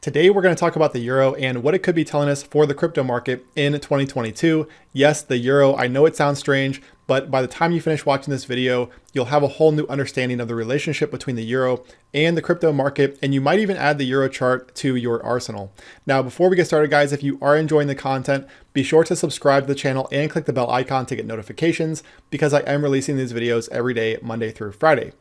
Today, we're going to talk about the euro and what it could be telling us for the crypto market in 2022. Yes, the euro, I know it sounds strange, but by the time you finish watching this video, you'll have a whole new understanding of the relationship between the euro and the crypto market, and you might even add the euro chart to your arsenal. Now, before we get started, guys, if you are enjoying the content, be sure to subscribe to the channel and click the bell icon to get notifications because I am releasing these videos every day, Monday through Friday.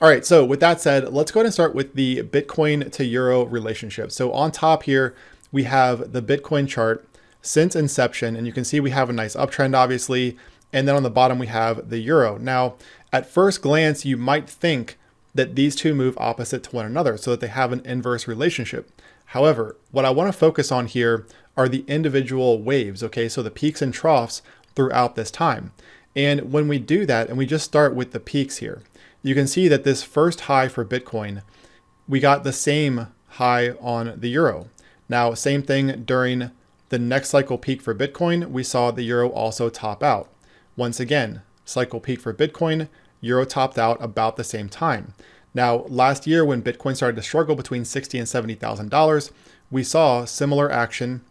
All right, so with that said, let's go ahead and start with the Bitcoin to euro relationship. So on top here, we have the Bitcoin chart since inception, and you can see we have a nice uptrend, obviously. And then on the bottom, we have the euro. Now, at first glance, you might think that these two move opposite to one another so that they have an inverse relationship. However, what I want to focus on here are the individual waves, okay? So the peaks and troughs throughout this time. And when we do that, and we just start with the peaks here, you can see that this first high for Bitcoin, we got the same high on the euro. Now, same thing during the next cycle peak for Bitcoin, we saw the euro also top out. Once again, cycle peak for Bitcoin, euro topped out about the same time. Now, last year when Bitcoin started to struggle between $60,000 and $70,000, we saw similar action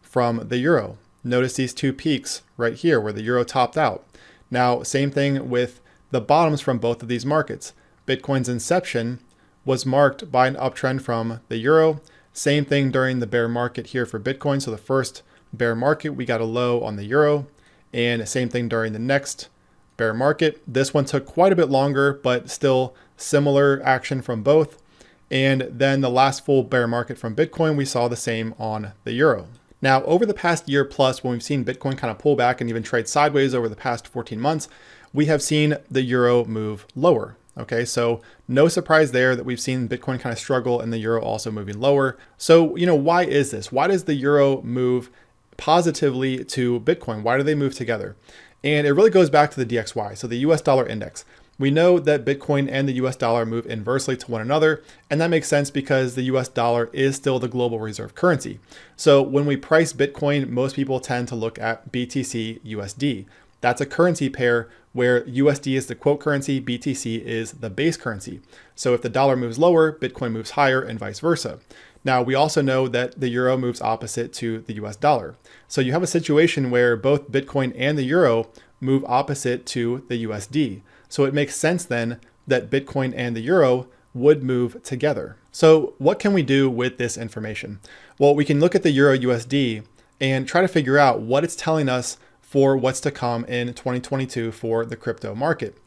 from the euro. Notice these two peaks right here where the euro topped out. Now, same thing with the bottoms from both of these markets. Bitcoin's inception was marked by an uptrend from the euro. Same thing during the bear market here for Bitcoin. So the first bear market, we got a low on the euro, and same thing during the next bear market. This one took quite a bit longer, but still similar action from both. And then the last full bear market from Bitcoin, we saw the same on the euro. Now, over the past year plus, when we've seen Bitcoin kind of pull back and even trade sideways over the past 14 months, we have seen the euro move lower. Okay, so no surprise there that we've seen Bitcoin kind of struggle and the euro also moving lower. So, why is this? Why does the euro move positively to Bitcoin? Why do they move together? And it really goes back to the DXY, so the US dollar index. We know that Bitcoin and the US dollar move inversely to one another, and that makes sense because the US dollar is still the global reserve currency. So when we price Bitcoin, most people tend to look at BTC USD. That's a currency pair where USD is the quote currency, BTC is the base currency. So if the dollar moves lower, Bitcoin moves higher and vice versa. Now, we also know that the euro moves opposite to the US dollar. So you have a situation where both Bitcoin and the euro move opposite to the USD. So it makes sense then that Bitcoin and the euro would move together. So what can we do with this information? Well, we can look at the euro USD and try to figure out what it's telling us for what's to come in 2022 for the crypto market.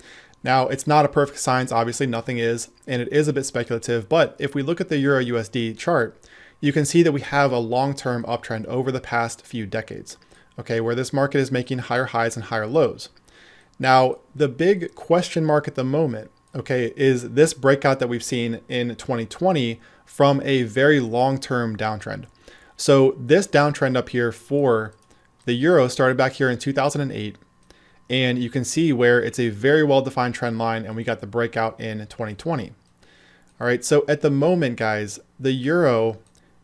Now, it's not a perfect science, obviously nothing is, and it is a bit speculative, but if we look at the euro USD chart, you can see that we have a long-term uptrend over the past few decades, okay, where this market is making higher highs and higher lows. Now, the big question mark at the moment, okay, is this breakout that we've seen in 2020 from a very long-term downtrend. So this downtrend up here for the euro started back here in 2008, and you can see where it's a very well-defined trend line, and we got the breakout in 2020. All right, so at the moment, guys, the euro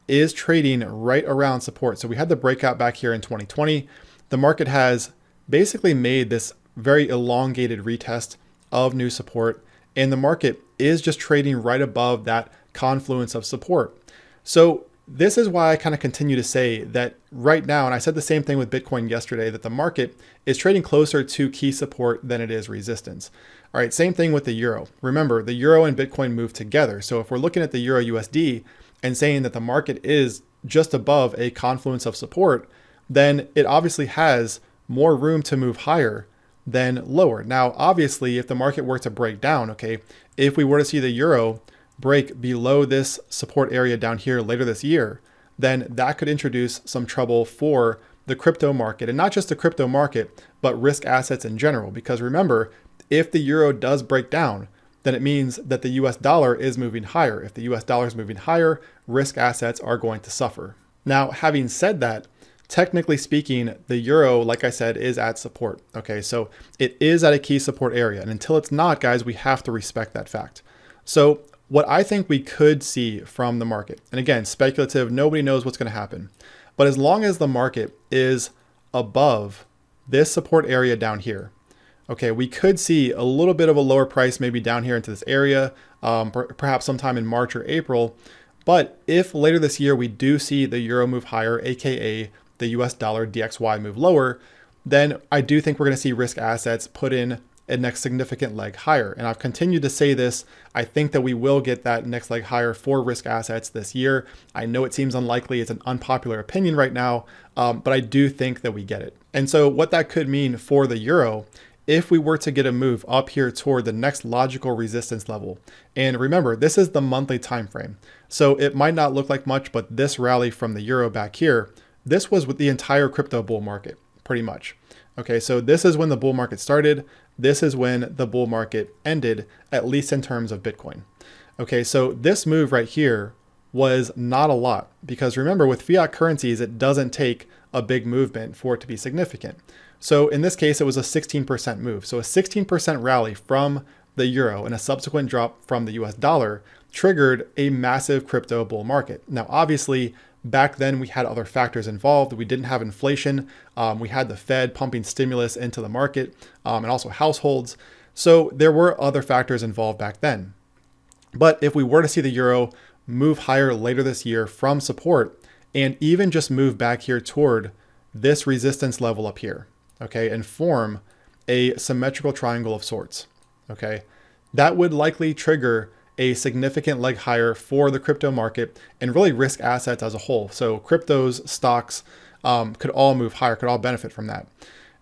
is trading right around support. So we had the breakout back here in 2020. The market has basically made this very elongated retest of new support, and the market is just trading right above that confluence of support. So this is why I kind of continue to say that right now, and I said the same thing with Bitcoin yesterday, that the market is trading closer to key support than it is resistance. All right, same thing with the euro. Remember, the euro and Bitcoin move together. So if we're looking at the euro USD and saying that the market is just above a confluence of support, then it obviously has more room to move higher than lower. Now, obviously, if the market were to break down, okay, if we were to see the euro break below this support area down here later this year, then that could introduce some trouble for the crypto market, and not just the crypto market, but risk assets in general. Because remember, if the euro does break down, then it means that the US dollar is moving higher. If the US dollar is moving higher, risk assets are going to suffer. Now, having said that, technically speaking, the euro, like I said, is at support. Okay, so it is at a key support area. And until it's not, guys, we have to respect that fact. So what I think we could see from the market, and again, speculative, nobody knows what's going to happen. But as long as the market is above this support area down here, okay, we could see a little bit of a lower price maybe down here into this area, perhaps sometime in March or April. But if later this year we do see the euro move higher, aka the US dollar DXY move lower, then I do think we're going to see risk assets put in a next significant leg higher. And I've continued to say this. I think that we will get that next leg higher for risk assets this year. I know it seems unlikely. It's an unpopular opinion right now, but I do think that we get it. And so what that could mean for the euro, if we were to get a move up here toward the next logical resistance level. And remember, this is the monthly time frame. So it might not look like much, but this rally from the euro back here, this was with the entire crypto bull market, pretty much. Okay, so this is when the bull market started. This is when the bull market ended, at least in terms of Bitcoin. Okay, so this move right here was not a lot because remember, with fiat currencies, it doesn't take a big movement for it to be significant. So in this case, it was a 16% move. So a 16% rally from the euro and a subsequent drop from the US dollar triggered a massive crypto bull market. Now, obviously, back then we had other factors involved. We didn't have inflation. We had the Fed pumping stimulus into the market and also households. So there were other factors involved back then. But if we were to see the euro move higher later this year from support and even just move back here toward this resistance level up here, okay, and form a symmetrical triangle of sorts, okay, that would likely trigger a significant leg higher for the crypto market and really risk assets as a whole. So cryptos, stocks could all move higher, could all benefit from that.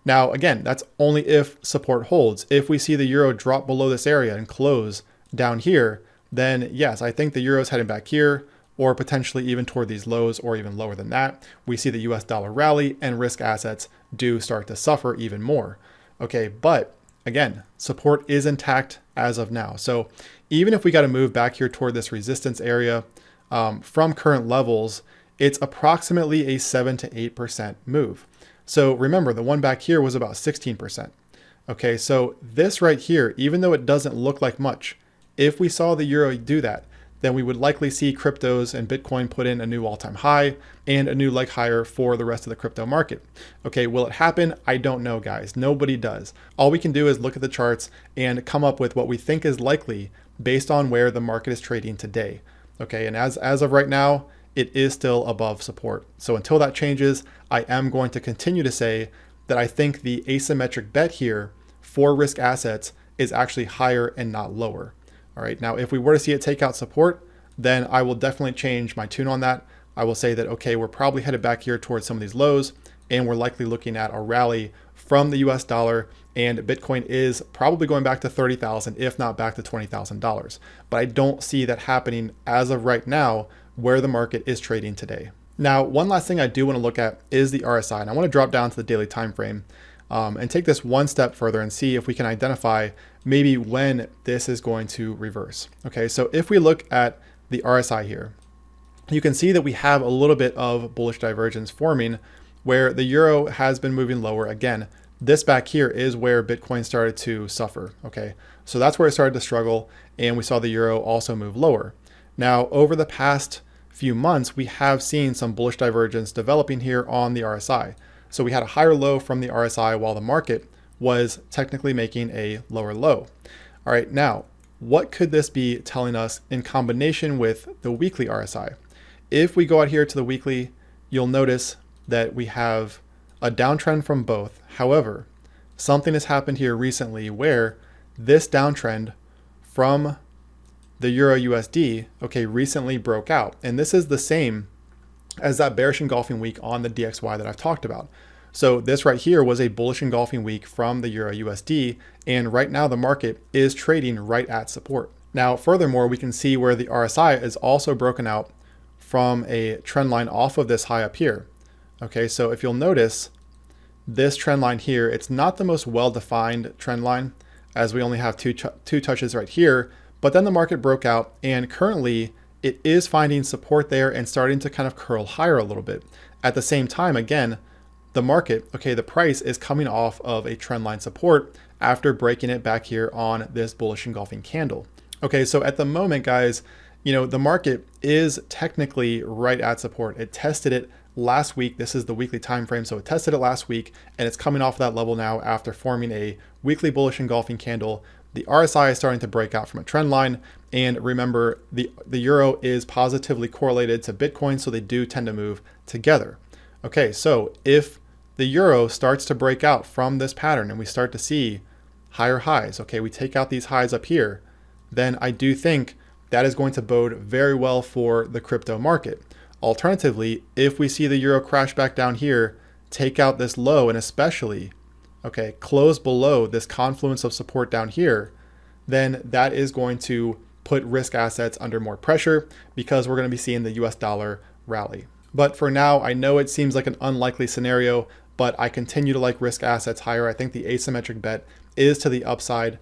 Now, again, that's only if support holds. If we see the euro drop below this area and close down here, then yes, I think the euro is heading back here or potentially even toward these lows or even lower than that. We see the US dollar rally and risk assets do start to suffer even more. Okay, but again, support is intact as of now. So even if we got to move back here toward this resistance area from current levels, it's approximately a 7 to 8% move. So remember, the one back here was about 16%. Okay, so this right here, even though it doesn't look like much, if we saw the euro do that, then we would likely see cryptos and Bitcoin put in a new all-time high and a new leg higher for the rest of the crypto market. Okay, will it happen? I don't know, guys. Nobody does. All we can do is look at the charts and come up with what we think is likely based on where the market is trading today. Okay, and as of right now, it is still above support. So until that changes, I am going to continue to say that I think the asymmetric bet here for risk assets is actually higher and not lower. All right, now if we were to see it take out support, then I will definitely change my tune on that. I will say that, okay, we're probably headed back here towards some of these lows, and we're likely looking at a rally from the US dollar, and Bitcoin is probably going back to 30,000, if not back to $20,000. But I don't see that happening as of right now where the market is trading today. Now, one last thing I do want to look at is the RSI, and I want to drop down to the daily time frame and take this one step further and see if we can identify maybe when this is going to reverse. Okay, so if we look at the RSI here, you can see that we have a little bit of bullish divergence forming where the euro has been moving lower. Again, this back here is where Bitcoin started to suffer. Okay, so that's where it started to struggle, and we saw the euro also move lower. Now, over the past few months, we have seen some bullish divergence developing here on the RSI. So we had a higher low from the RSI while the market was technically making a lower low. All right, now, what could this be telling us in combination with the weekly RSI? If we go out here to the weekly, you'll notice that we have a downtrend from both. However, something has happened here recently where this downtrend from the Euro USD, okay, recently broke out. And this is the same as that bearish engulfing week on the DXY that I've talked about. So this right here was a bullish engulfing week from the Euro USD, and right now the market is trading right at support. Now, furthermore, we can see where the RSI is also broken out from a trend line off of this high up here. Okay, so if you'll notice this trend line here, it's not the most well-defined trend line as we only have two touches right here, but then the market broke out, and currently it is finding support there and starting to kind of curl higher a little bit. At the same time, again, the market, okay, the price is coming off of a trend line support after breaking it back here on this bullish engulfing candle. Okay, so at the moment, guys, you know, the market is technically right at support. It tested it last week. This is the weekly time frame, so it tested it last week, and it's coming off that level now after forming a weekly bullish engulfing candle the RSI is starting to break out from a trend line. And remember, the euro is positively correlated to Bitcoin, so they do tend to move together. Okay, so if the euro starts to break out from this pattern and we start to see higher highs, okay, we take out these highs up here, then I do think that is going to bode very well for the crypto market. Alternatively, if we see the euro crash back down here, take out this low, and especially, okay, close below this confluence of support down here, then that is going to put risk assets under more pressure because we're going to be seeing the US dollar rally. But for now, I know it seems like an unlikely scenario, but I continue to like risk assets higher. I think the asymmetric bet is to the upside.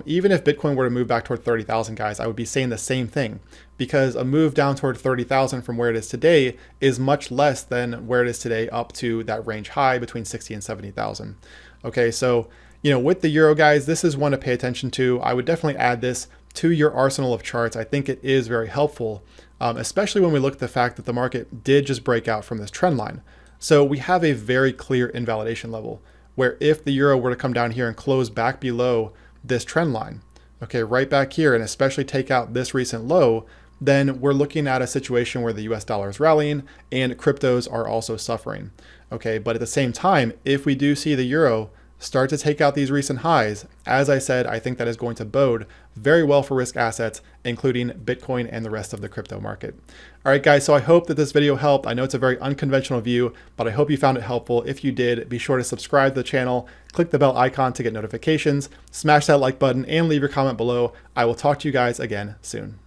Even if Bitcoin were to move back toward 30,000, guys, I would be saying the same thing, because a move down toward 30,000 from where it is today is much less than where it is today up to that range high between 60 and 70,000. Okay, so, with the euro, guys, this is one to pay attention to. I would definitely add this to your arsenal of charts. I think it is very helpful, especially when we look at the fact that the market did just break out from this trend line. So we have a very clear invalidation level where if the euro were to come down here and close back below this trend line, okay, right back here, and especially take out this recent low, then we're looking at a situation where the US dollar is rallying and cryptos are also suffering. Okay, but at the same time, if we do see the euro start to take out these recent highs, as I said, I think that is going to bode very well for risk assets, including Bitcoin and the rest of the crypto market. All right, guys, so I hope that this video helped. I know it's a very unconventional view, but I hope you found it helpful. If you did, be sure to subscribe to the channel, click the bell icon to get notifications, smash that like button, and leave your comment below. I will talk to you guys again soon.